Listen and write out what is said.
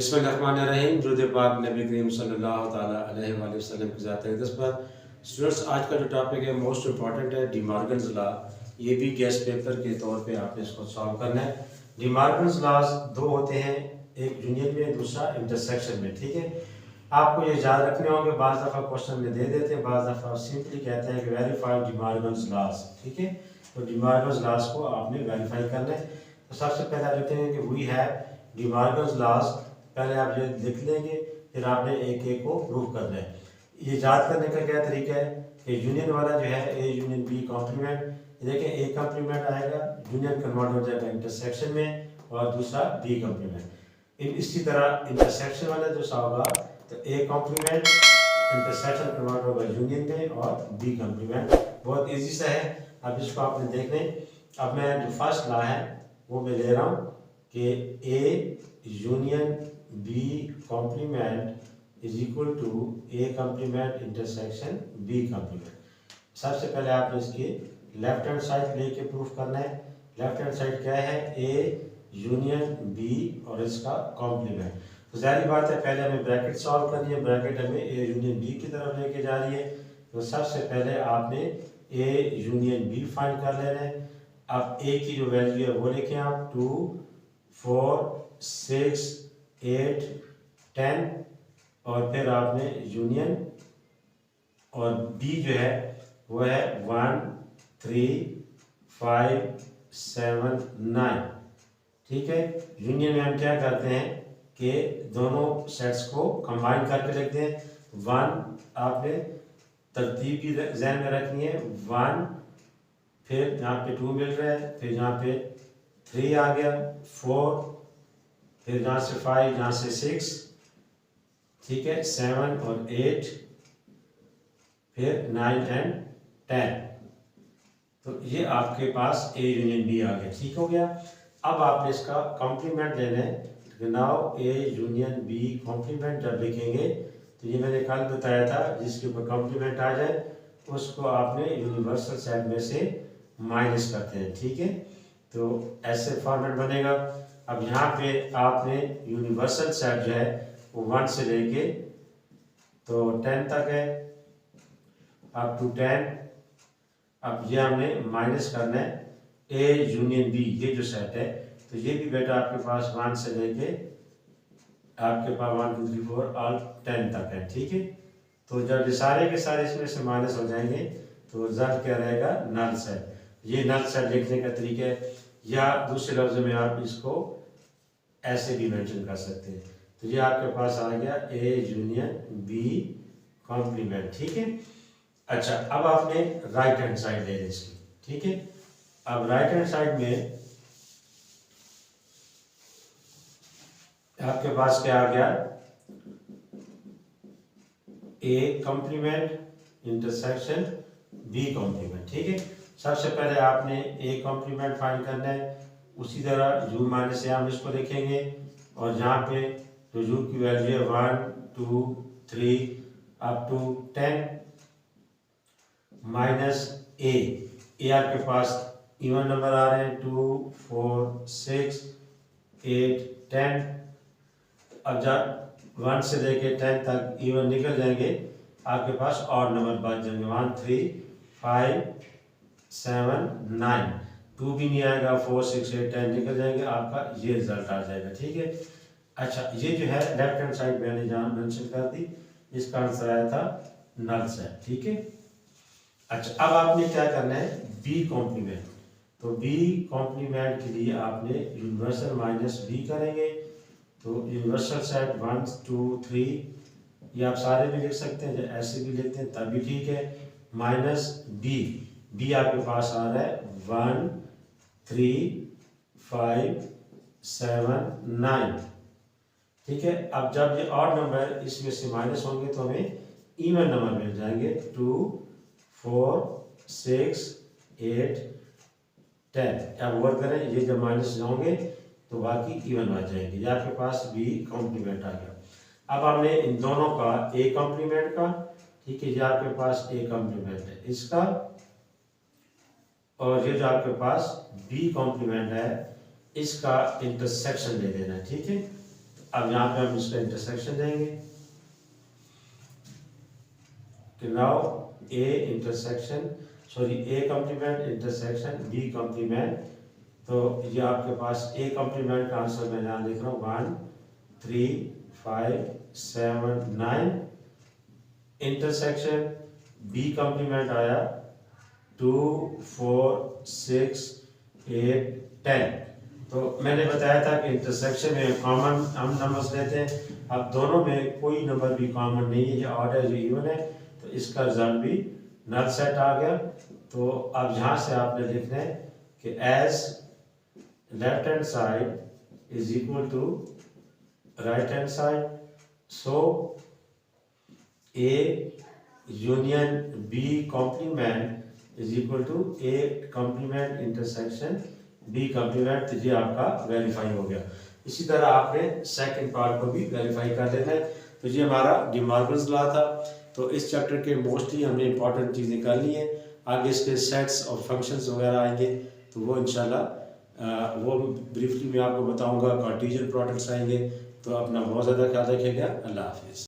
बिस्मिल्लाहिर्रहमानिर्रहीम। दुरूद पाक नबी करीम सल्लल्लाहु ताला अलैहि वसल्लम की ज़ात अक़दस पर। स्टूडेंट्स, आज का जो टॉपिक है मोस्ट इम्पॉर्टेंट है, डिमॉर्गन्स लॉ। ये भी गेस्ट पेपर के तौर पे आपने इसको सॉल्व करना है। डिमॉर्गन्स लॉज दो होते हैं, एक यूनियन में, दूसरा इंटरसेक्शन में। ठीक है, आपको ये याद रखने होंगे। बाज़ दफ़ा क्वेश्चन में दे देते हैं, बाज़ दफ़ा सिंपली कहते हैं कि वेरीफाई डिमॉर्गन्स लॉज। ठीक है, तो डिमॉर्गन्स लॉज को आपने वेरीफाई करना है। तो सबसे पहले आप लिखते हैं कि वी हैव डिमॉर्गन्स लॉज। पहले आप ये लिख लेंगे, फिर आपने एक एक को प्रूव करना है। ये याद करने का क्या तरीका है कि यूनियन वाला जो है ए यूनियन बी कॉम्प्लीमेंट, देखें ए कॉम्प्लीमेंट आएगा, यूनियन कन्वर्ट हो जाएगा इंटरसेक्शन में और दूसरा बी कॉम्प्लीमेंट। इसी तरह इंटरसेक्शन वाला जो सा होगा तो ए कॉम्प्लीमेंट इंटरसेक्शन कन्वर्ट होगा यूनियन में और बी कॉम्प्लीमेंट। बहुत ईजी सा है, अब इसको आपने देखने। अब मैं जो फर्स्ट ला है वो मैं ले रहा हूँ कि A union B complement is equal to A complement intersection B complement. सबसे पहले आपने इसकी लेफ्ट हैंड साइड लेके प्रूफ करना है। लेफ्ट हैंड साइड क्या है, ए यूनियन बी और इसका कॉम्प्लीमेंट। तो जाहिर बात है, पहले हमें ब्रैकेट सॉल्व करनी है। ब्रैकेट हमें ए यूनियन बी की तरफ लेके जा रही है, तो सबसे पहले आपने ए यूनियन बी फाइंड कर लेना है। अब ए की जो वैल्यू है वो लिखें आप 2 4 6 8 10, और फिर आपने यूनियन और बी जो है वो है 1 3 5 7 9। ठीक है, यूनियन में हम क्या करते हैं कि दोनों सेट्स को कंबाइन करके लिखते हैं। 1 आपने तरतीब भी ज़हन में रखनी है, 1, फिर यहाँ पे 2 मिल रहा है, फिर यहाँ पे 3 आ गया, 4, फिर यहाँ से 5, यहाँ से 6, ठीक है, 7 और 8, फिर 9 एंड 10। तो ये आपके पास ए यूनियन बी आ गया। ठीक हो गया। अब आपने इसका कॉम्प्लीमेंट लेना है। Now A union B complement जब लिखेंगे तो ये मैंने कल बताया था, जिसके ऊपर कॉम्प्लीमेंट आ जाए उसको आपने यूनिवर्सल सेट में से माइनस करते हैं। ठीक है, तो ऐसे फॉर्मेट बनेगा। अब यहाँ पे आपने यूनिवर्सल सेट जो है वो 1 से लेके तो 10 तक है, अप टू 10। अब ये हमने माइनस करना है ए यूनियन बी, ये जो सेट है, तो ये भी बेटा आपके पास 1 से लेके आपके पास 1 2 3 4 ऑल 10 तक है। ठीक है, तो जब ये सारे के सारे इसमें से माइनस हो जाएंगे तो रिजल्ट क्या रहेगा, नल सेट। ये नल सेट लिखने का तरीका है, या दूसरे लफ्ज में आप इसको ऐसे भी मेंशन कर सकते हैं। तो ये आपके पास आ गया ए यूनियन बी कॉम्प्लीमेंट। ठीक है, अच्छा, अब आपने राइट हैंड साइड ले ली इसकी। ठीक है, अब राइट हैंड साइड में आपके पास क्या आ गया, A complement intersection B complement. ठीक है, सबसे पहले आपने ए कॉम्प्लीमेंट फाइंड करना है। उसी तरह यू माइनस से हम इसको लिखेंगे, और जहाँ पे जो यू की वैल्यू है 1 2 3 अप टू 10 माइनस ए आपके पास इवन नंबर आ रहे हैं 2 4 6 8 10। अब जब 1 से लेके 10 तक इवन निकल जाएंगे, आपके पास और नंबर बच जाएंगे 1 3 5 7 9। 2 भी नहीं आएगा, 4 6 8 10 निकल जाएंगे, आपका ये रिजल्ट आ जाएगा। ठीक है, अच्छा, ये जो है लेफ्ट हैंड साइड मैंने जहाँ मेंशन कर दी, इसका आंसर आया था नल सेट। ठीक है, अच्छा, अब आपने क्या करना है, बी कॉम्प्लीमेंट। तो बी कॉम्प्लीमेंट के लिए आपने यूनिवर्सल माइनस बी करेंगे। तो यूनिवर्सल सेट 1 2 3, ये आप सारे भी लिख सकते हैं, ऐसे भी लिखते हैं तब भी ठीक है, माइनस बी आपके पास आ रहा है 1 3 5 7 9। ठीक है, अब जब ये ऑड नंबर इसमें से माइनस होंगे तो हमें इवन नंबर मिल जाएंगे 2 4 6 8 10। अब वर्क करें, ये जब माइनस होंगे तो बाकी इवन आ जाएंगे। ये आपके पास बी कॉम्प्लीमेंट आ गया। अब हमने इन दोनों का ए कॉम्प्लीमेंट का, ठीक है, ये आपके पास ए कॉम्प्लीमेंट है इसका, और ये जो आपके पास बी कॉम्प्लीमेंट है इसका इंटरसेक्शन ले लेना है। ठीक है, अब यहाँ पे हम इसका इंटरसेक्शन देंगे कि now A intersection A complement intersection B complement. तो ये आपके पास ए कॉम्प्लीमेंट का आंसर मैं यहाँ लिख रहा हूँ 1 3 5 7 9। इंटरसेक्शन बी कॉम्प्लीमेंट आया 2 4 6 8 10। तो मैंने बताया था कि इंटरसेक्शन में कॉमन हम नंबर्स लेते हैं। अब दोनों में कोई नंबर भी कॉमन नहीं है, ये ऑड है, जो इवन है, तो इसका रिजल्ट भी नल सेट आ गया। तो अब यहाँ से आपने लिखना है कि as left hand side is equal to right hand side, so A union B complement is equal to A complement intersection B complement. तो ये आपका वेरीफाई हो गया। इसी तरह आपने सेकंड पार्ट को भी वेरीफाई कर लेना है। तो ये हमारा डी मॉर्गन्स लॉ था। तो इस चैप्टर के मोस्टली हमने इंपॉर्टेंट चीज़ें कर ली हैं। आगे इसके सेट्स और फंक्शंस वगैरह आएंगे, तो वो इंशाल्लाह वो ब्रीफली मैं आपको बताऊंगा। कार्टेशियन प्रोडक्ट्स आएंगे। तो अपना बहुत ज़्यादा ख्याल रखिएगा। अल्लाह हाफिज़।